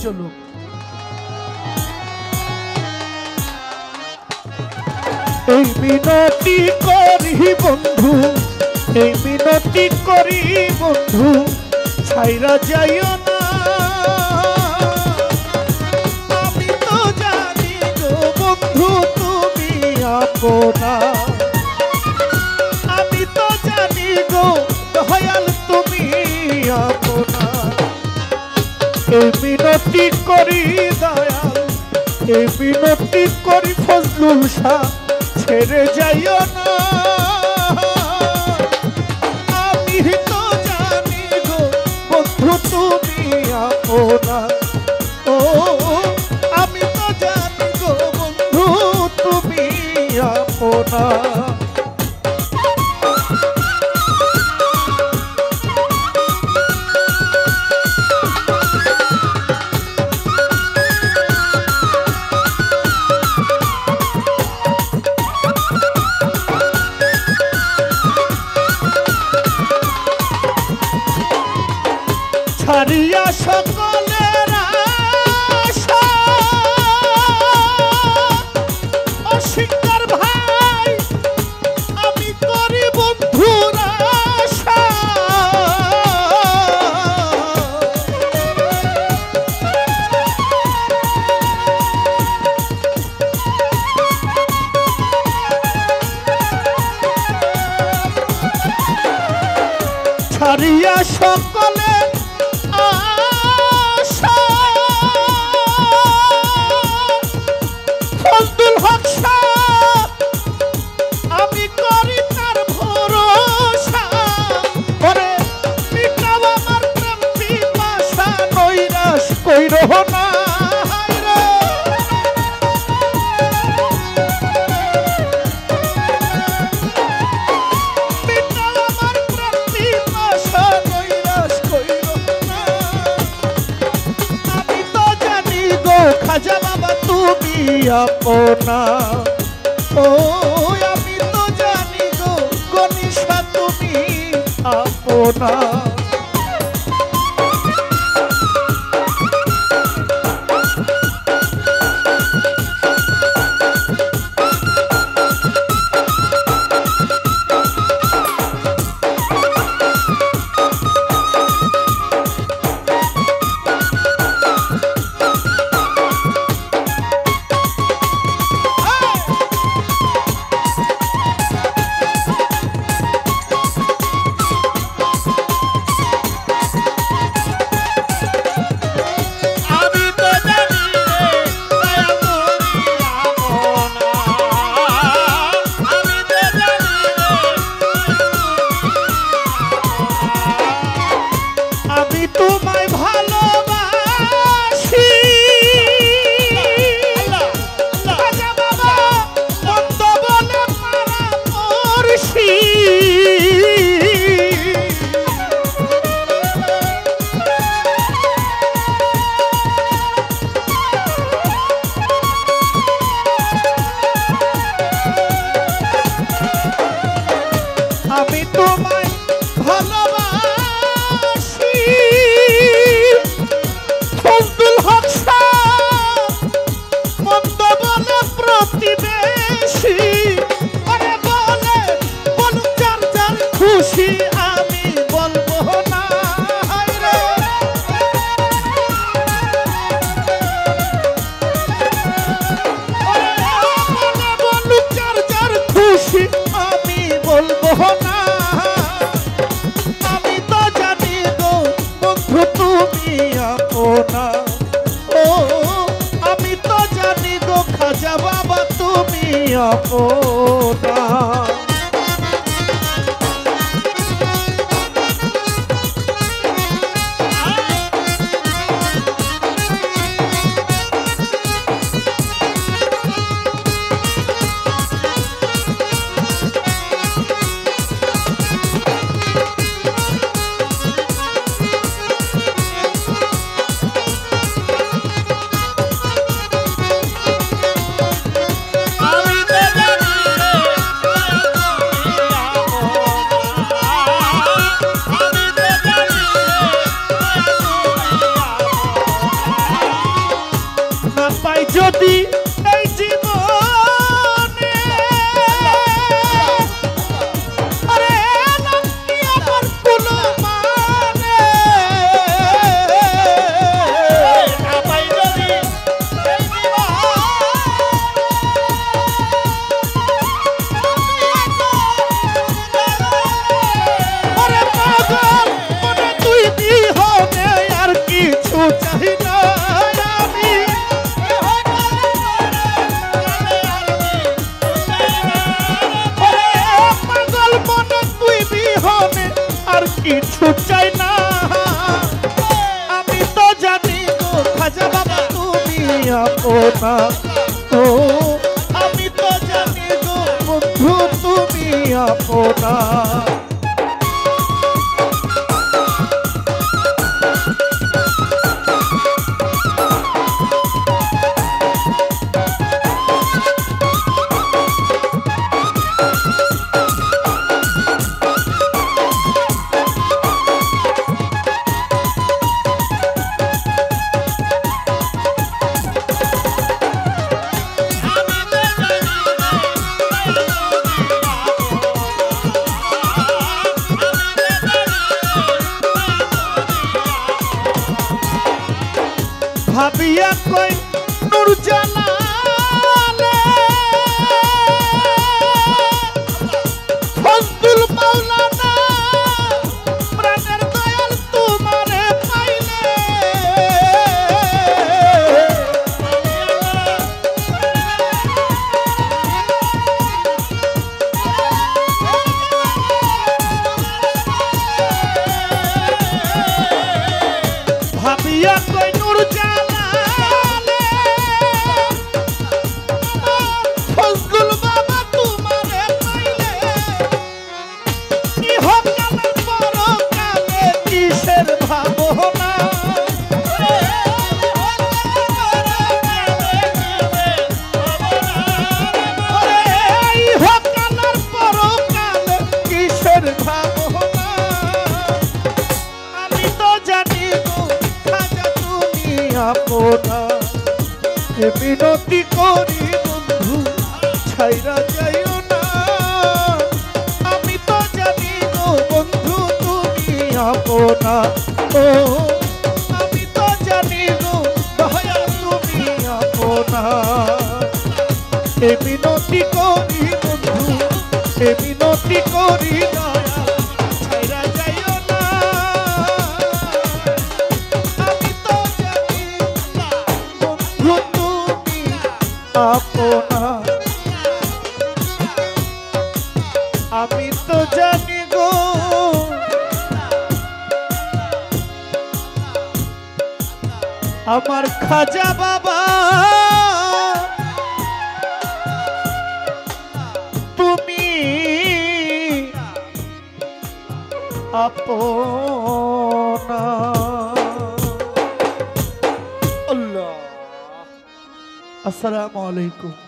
চলুক। এই মিনতি করি বন্ধু, এই মিনতি করি বন্ধু, ছাইরা যাইও না। আমি তো জানি গো বন্ধু তুমি আপনা, আমি তো জানি গো দয়াল তুমি আপনা। এই মিনতি করি দয়াল, এই মিনতি করি ফজলুল শাহ, ছেড়ে যাইও না। আমি তো জানি গো বন্ধু তুমি আপনা, ও আমি তো জানি গো বন্ধু তুমি আপনা। ছাড়িয়া সকলের আশা অস্বীকার ভাই, আমি করি বন্ধুর আশা। ছাড়িয়া সকলের ফজলুল হক শাহ, আমি করি তার ভরসা। ওরে মিটাও আমার প্রেম পিপাসা, নৈরাশ কইরো না। খাজা বাবা তুমি আপনা, ও আমি তো জানি গো গণেশা তুমি আপনা। আমি তোমায় ভালোবাসি ফজলুল হক শাহ, মন্দ বলে প্রতিবেশী। আরে বলে বলুন যার যার খুশি, আমি বলবো না। বলুন যার যার খুশি, আমি বলবো না। আমি তো জানি গো বন্ধু তুমি আপনা, ও আমি তো জানি গো খাজা বাবা তুমি আপনা। পাই যদি এই জীবনে আরে নাকি আমার কোনো মানে না পাই যদি এই আরে পাগল মনে তুই বিহনে আর কিছু চাই না কিছু চাই না আমি তো জানি গো খাজা বাবা তুমি আপনা ও আমি তো জানি গো বন্ধু তুমি আপনা ভাবিয়া কই নূর জালালে ফজলুল মাওলানা প্রাণের দয়াল তোমারে পাইলে ভাবিয়া কই নূর আপনা বিনতি করি বন্ধু ছাইরা যাইও না আমি তো জানি গো বন্ধু তুমি আপনা ও আমি তো জানি গো দয়া তুমি আপনা বিনতি করি বন্ধু বিনতি করি দয়া ছাইরা যাইও না আপনা আমি তো জানি গো আমার খাজা বাবা তুমি আপনা আল্লাহ আসসালামু আলাইকুম।